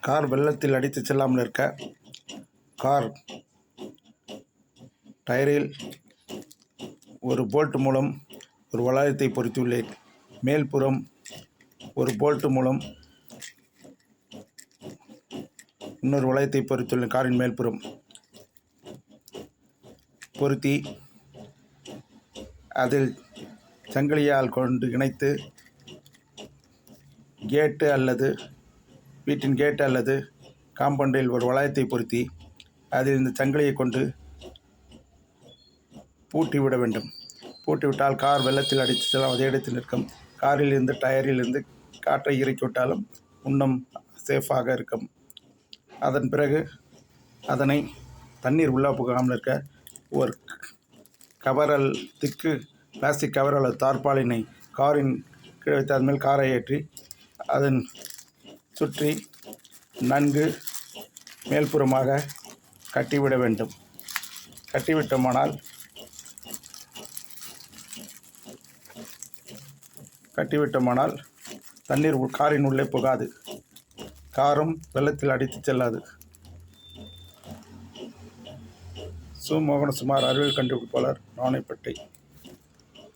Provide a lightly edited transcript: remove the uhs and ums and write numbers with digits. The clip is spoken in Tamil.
கார் வெள்ளத்தில் அடித்து செல்லாமல் இருக்க கார் டயரில் ஒரு போல்ட் மூலம் ஒரு வளையத்தை பொருத்தியுள்ளேன். மேல்புறம் ஒரு போல்ட் மூலம் இன்னொரு வளையத்தை பொருத்தியுள்ளேன். காரின் மேல்புறம் பொருத்தி அதில் சங்கிலியால் கொண்டு இணைத்து கேட்டு அல்லது வீட்டின் கேட்டு அல்லது காம்பவுண்டில் ஒரு வளையத்தை பொருத்தி அதில் இந்த சங்கிலியை கொண்டு பூட்டிவிட வேண்டும். பூட்டிவிட்டால் கார் வெள்ளத்தில் அடித்து செல்லும் அதே இடத்தில் நிற்கும். காரில் இருந்து டயரில் இருந்து காற்றை இறக்கி விட்டாலும் இன்னும் சேஃபாக இருக்கும். அதன் பிறகு அதனை தண்ணீர் உள்ளே புகாமல் இருக்க ஒரு கவர் திக்கு பிளாஸ்டிக் கவர் அல்லது தார்பாலினை காரின் கீழே வைத்து அதன் மேல் காரை ஏற்றி அதன் சுற்றி நன்கு மேல்புறமாக கட்டிவிட வேண்டும். கட்டிவிட்டோமானால் தண்ணீர் காரின் உள்ளே புகாது. காரும் வெள்ளத்தில் அடித்து செல்லாது. சு. மோகனசுமார், அறிவியல் கண்டுபிடிப்பாளர், ராணிப்பேட்டை.